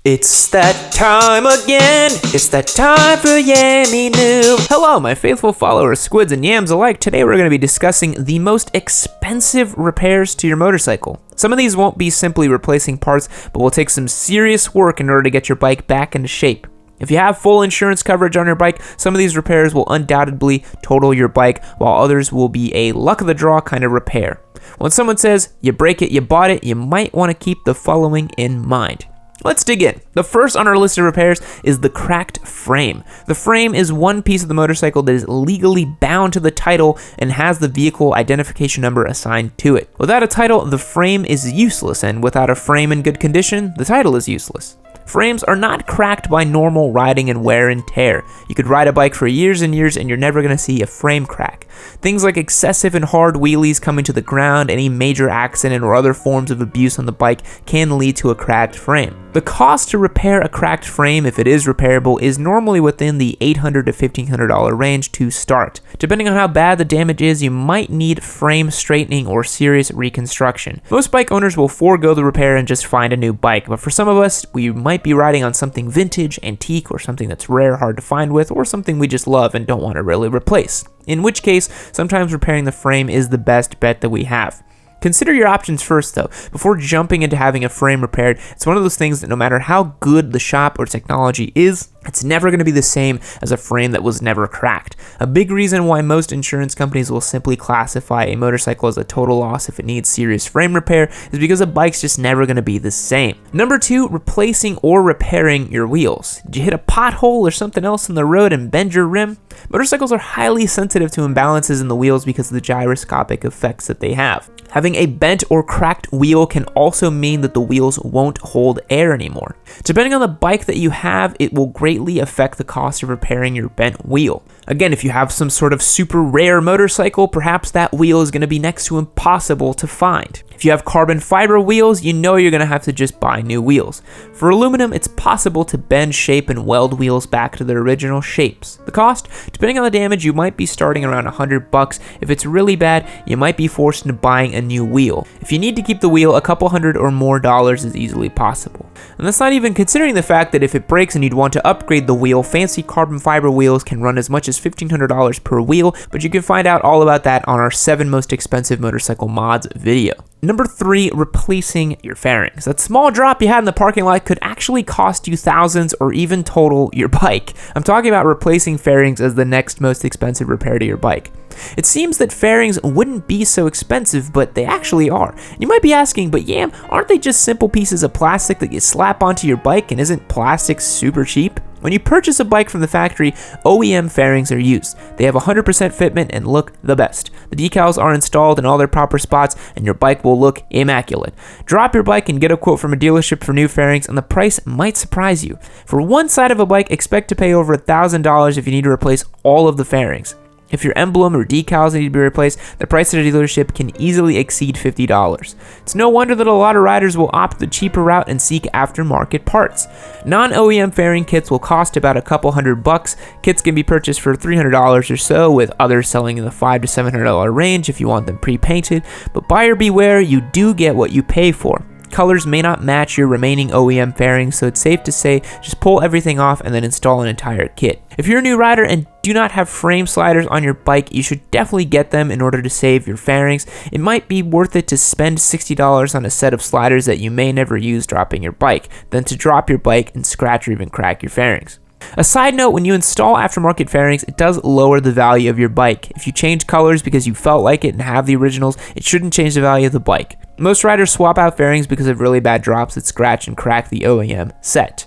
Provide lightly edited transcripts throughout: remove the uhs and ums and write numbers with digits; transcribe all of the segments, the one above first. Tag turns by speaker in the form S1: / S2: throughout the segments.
S1: It's that time again. It's that time for Yammie Noob. Hello, my faithful followers, squids and yams alike. Today we're going to be discussing the most expensive repairs to your motorcycle. Some of these won't be simply replacing parts, but will take some serious work in order to get your bike back into shape. If you have full insurance coverage on your bike, some of these repairs will undoubtedly total your bike, while others will be a luck of the draw kind of repair. When someone says, you break it, you bought it, you might want to keep the following in mind. Let's dig in. The first on our list of repairs is the cracked frame. The frame is one piece of the motorcycle that is legally bound to the title and has the vehicle identification number assigned to it. Without a title, the frame is useless, and without a frame in good condition, the title is useless. Frames are not cracked by normal riding and wear and tear. You could ride a bike for years and years and you're never going to see a frame crack. Things like excessive and hard wheelies coming to the ground, any major accident, or other forms of abuse on the bike can lead to a cracked frame. The cost to repair a cracked frame, if it is repairable, is normally within the $800 to $1,500 range to start. Depending on how bad the damage is, you might need frame straightening or serious reconstruction. Most bike owners will forego the repair and just find a new bike, but for some of us, we might be riding on something vintage, antique, or something that's rare, hard to find with, or something we just love and don't want to really replace. In which case, sometimes repairing the frame is the best bet that we have. Consider your options first though. Before jumping into having a frame repaired, it's one of those things that no matter how good the shop or technology is, it's never going to be the same as a frame that was never cracked. A big reason why most insurance companies will simply classify a motorcycle as a total loss if it needs serious frame repair is because a bike's just never going to be the same. Number 2, replacing or repairing your wheels. Did you hit a pothole or something else in the road and bend your rim? Motorcycles are highly sensitive to imbalances in the wheels because of the gyroscopic effects that they have. Having a bent or cracked wheel can also mean that the wheels won't hold air anymore. Depending on the bike that you have, it will greatly affect the cost of repairing your bent wheel. Again, if you have some sort of super rare motorcycle, perhaps that wheel is going to be next to impossible to find. If you have carbon fiber wheels, you know you're going to have to just buy new wheels. For aluminum, it's possible to bend, shape, and weld wheels back to their original shapes. The cost, depending on the damage, you might be starting around $100. If it's really bad, you might be forced into buying a new wheel. If you need to keep the wheel, a couple $100 or more is easily possible. And that's not even considering the fact that if it breaks and you'd want to upgrade the wheel, fancy carbon fiber wheels can run as much as $1,500 per wheel, but you can find out all about that on our 7 most expensive motorcycle mods video. Number 3, replacing your fairings. That small drop you had in the parking lot could actually cost you thousands or even total your bike. I'm talking about replacing fairings as the next most expensive repair to your bike. It seems that fairings wouldn't be so expensive, but they actually are. You might be asking, but Yam, aren't they just simple pieces of plastic that you slap onto your bike, and isn't plastic super cheap? When you purchase a bike from the factory, OEM fairings are used. They have 100% fitment and look the best. The decals are installed in all their proper spots and your bike will look immaculate. Drop your bike and get a quote from a dealership for new fairings and the price might surprise you. For one side of a bike, expect to pay over $1,000 if you need to replace all of the fairings. If your emblem or decals need to be replaced, the price at a dealership can easily exceed $50. It's no wonder that a lot of riders will opt the cheaper route and seek aftermarket parts. Non-OEM fairing kits will cost about a couple $100. Kits can be purchased for $300 or so, with others selling in the $500 to $700 range if you want them pre-painted, but buyer beware, you do get what you pay for. Colors may not match your remaining OEM fairings, so it's safe to say just pull everything off and then install an entire kit. If you're a new rider and do not have frame sliders on your bike, you should definitely get them in order to save your fairings. It might be worth it to spend $60 on a set of sliders that you may never use dropping your bike, than to drop your bike and scratch or even crack your fairings. A side note, when you install aftermarket fairings, it does lower the value of your bike. If you change colors because you felt like it and have the originals, it shouldn't change the value of the bike. Most riders swap out fairings because of really bad drops that scratch and crack the OEM set.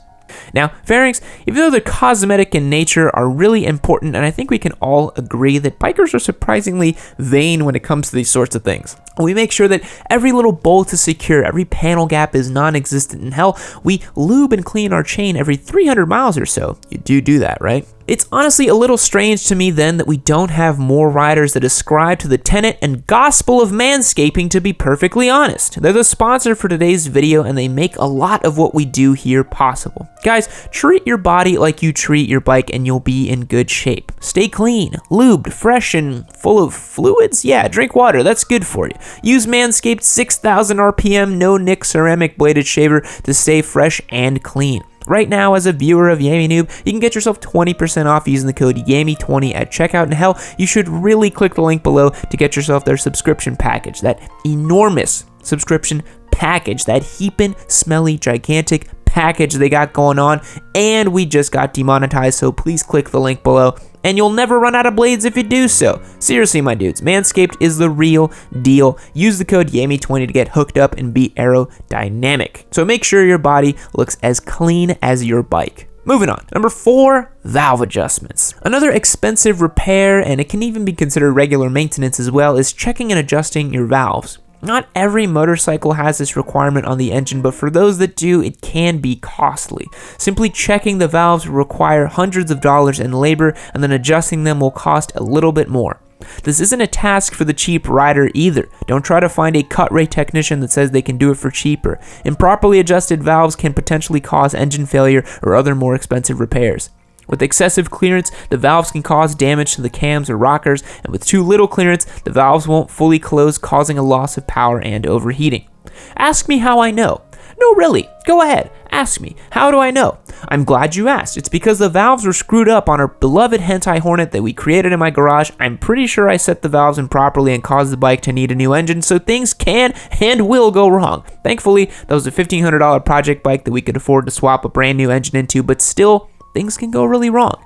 S1: Now, fairings, even though they're cosmetic in nature, are really important, and I think we can all agree that bikers are surprisingly vain when it comes to these sorts of things. We make sure that every little bolt is secure, every panel gap is non-existent, and hell, we lube and clean our chain every 300 miles or so. You do that, right? It's honestly a little strange to me then that we don't have more riders that ascribe to the tenet and gospel of manscaping, to be perfectly honest. They're the sponsor for today's video and they make a lot of what we do here possible. Guys, treat your body like you treat your bike and you'll be in good shape. Stay clean, lubed, fresh, and full of fluids? Yeah, drink water, that's good for you. Use Manscaped 6000 RPM no nick ceramic bladed shaver to stay fresh and clean. Right now, as a viewer of Yammie Noob, you can get yourself 20% off using the code Yammie20 at checkout. And hell, you should really click the link below to get yourself their subscription package, that enormous subscription package, that heaping, smelly, gigantic package they got going on. And we just got demonetized, so please click the link below. And you'll never run out of blades if you do so. Seriously, my dudes, Manscaped is the real deal. Use the code Yammie20 to get hooked up and be aerodynamic. So make sure your body looks as clean as your bike. Moving on. Number 4, valve adjustments. Another expensive repair, and it can even be considered regular maintenance as well, is checking and adjusting your valves. Not every motorcycle has this requirement on the engine, but for those that do, it can be costly. Simply checking the valves will require hundreds of dollars in labor, and then adjusting them will cost a little bit more. This isn't a task for the cheap rider either. Don't try to find a cut rate technician that says they can do it for cheaper. Improperly adjusted valves can potentially cause engine failure or other more expensive repairs. With excessive clearance, the valves can cause damage to the cams or rockers, and with too little clearance, the valves won't fully close, causing a loss of power and overheating. Ask me how I know. No, really, go ahead, ask me. How do I know? I'm glad you asked. It's because the valves were screwed up on our beloved Hentai Hornet that we created in my garage. I'm pretty sure I set the valves improperly and caused the bike to need a new engine, so things can and will go wrong. Thankfully, that was a $1,500 project bike that we could afford to swap a brand new engine into, but still, things can go really wrong.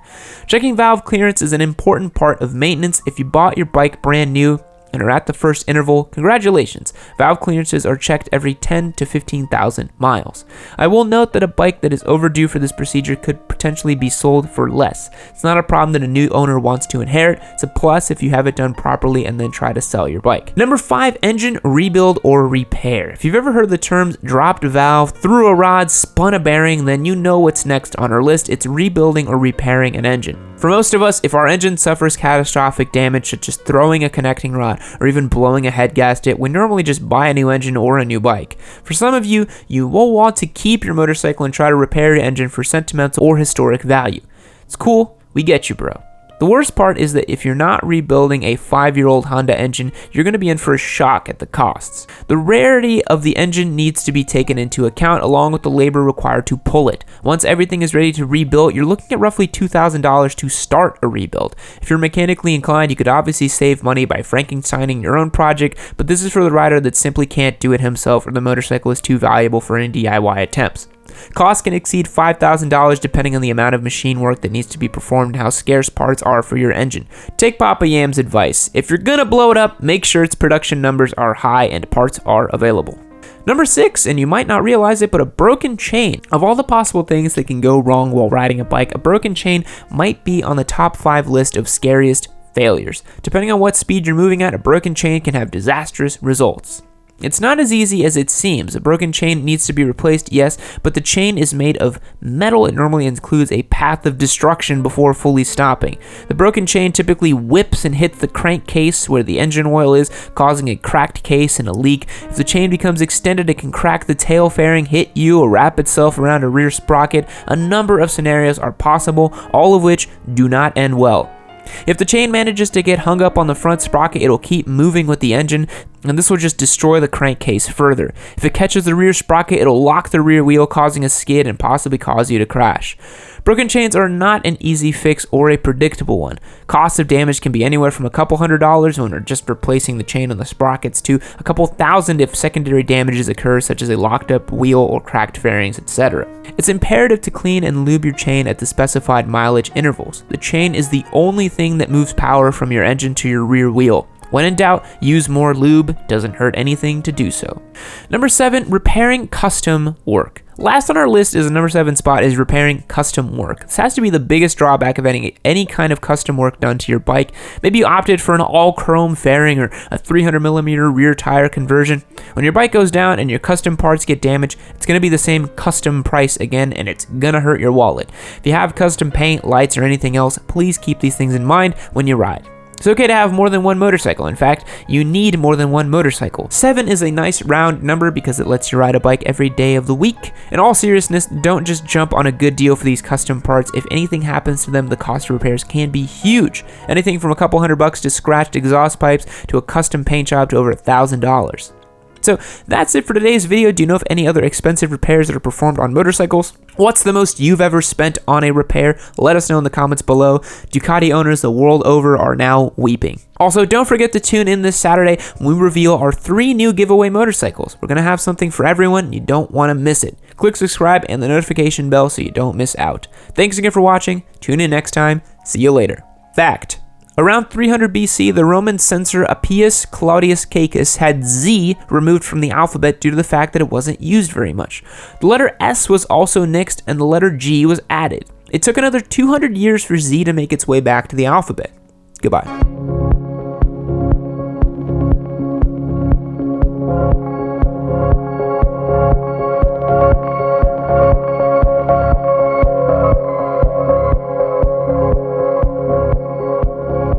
S1: Checking valve clearance is an important part of maintenance. If you bought your bike brand new and are at the first interval, congratulations. Valve clearances are checked every 10 to 15,000 miles. I will note that a bike that is overdue for this procedure could potentially be sold for less. It's not a problem that a new owner wants to inherit. It's a plus if you have it done properly and then try to sell your bike. Number 5, engine rebuild or repair. If you've ever heard the terms dropped a valve, threw a rod, spun a bearing, then you know what's next on our list. It's rebuilding or repairing an engine. For most of us, if our engine suffers catastrophic damage, such as throwing a connecting rod or even blowing a head gasket, we normally just buy a new engine or a new bike. For some of you, you will want to keep your motorcycle and try to repair your engine for sentimental or historic value. It's cool, we get you, bro. The worst part is that if you're not rebuilding a 5-year-old Honda engine, you're going to be in for a shock at the costs. The rarity of the engine needs to be taken into account along with the labor required to pull it. Once everything is ready to rebuild, you're looking at roughly $2,000 to start a rebuild. If you're mechanically inclined, you could obviously save money by Frankensteining your own project, but this is for the rider that simply can't do it himself or the motorcycle is too valuable for any DIY attempts. Costs can exceed $5,000 depending on the amount of machine work that needs to be performed and how scarce parts are for your engine. Take Papa Yam's advice. If you're gonna blow it up, make sure its production numbers are high and parts are available. Number 6, and you might not realize it, but a broken chain. Of all the possible things that can go wrong while riding a bike, a broken chain might be on the top 5 list of scariest failures. Depending on what speed you're moving at, a broken chain can have disastrous results. It's not as easy as it seems. A broken chain needs to be replaced, yes, but the chain is made of metal. It normally includes a path of destruction before fully stopping. The broken chain typically whips and hits the crankcase where the engine oil is, causing a cracked case and a leak. If the chain becomes extended, it can crack the tail fairing, hit you, or wrap itself around a rear sprocket. A number of scenarios are possible, all of which do not end well. If the chain manages to get hung up on the front sprocket, it'll keep moving with the engine, and this will just destroy the crankcase further. If it catches the rear sprocket, it'll lock the rear wheel, causing a skid and possibly cause you to crash. Broken chains are not an easy fix or a predictable one. Cost of damage can be anywhere from a couple $100s when we're just replacing the chain on the sprockets to a couple $1,000 if secondary damages occur, such as a locked up wheel or cracked fairings, etc. It's imperative to clean and lube your chain at the specified mileage intervals. The chain is the only thing that moves power from your engine to your rear wheel. When in doubt, use more lube. Doesn't hurt anything to do so. Number 7, repairing custom work. Last on our list is the number 7 spot is repairing custom work. This has to be the biggest drawback of any kind of custom work done to your bike. Maybe you opted for an all chrome fairing or a 300mm rear tire conversion. When your bike goes down and your custom parts get damaged, it's going to be the same custom price again, and it's going to hurt your wallet. If you have custom paint, lights, or anything else, please keep these things in mind when you ride. It's okay to have more than one motorcycle. In fact, you need more than one motorcycle. 7 is a nice round number because it lets you ride a bike every day of the week. In all seriousness, don't just jump on a good deal for these custom parts. If anything happens to them, the cost of repairs can be huge. Anything from a couple $100 to scratched exhaust pipes to a custom paint job to over $1,000. So that's it for today's video. Do you know of any other expensive repairs that are performed on motorcycles? What's the most you've ever spent on a repair? Let us know in the comments below. Ducati owners the world over are now weeping. Also, don't forget to tune in this Saturday when we reveal our 3 new giveaway motorcycles. We're going to have something for everyone. You don't want to miss it. Click subscribe and the notification bell so you don't miss out. Thanks again for watching. Tune in next time. See you later. Fact: around 300 BC, the Roman censor Appius Claudius Caecus had Z removed from the alphabet due to the fact that it wasn't used very much. The letter S was also nixed and the letter G was added. It took another 200 years for Z to make its way back to the alphabet. Goodbye.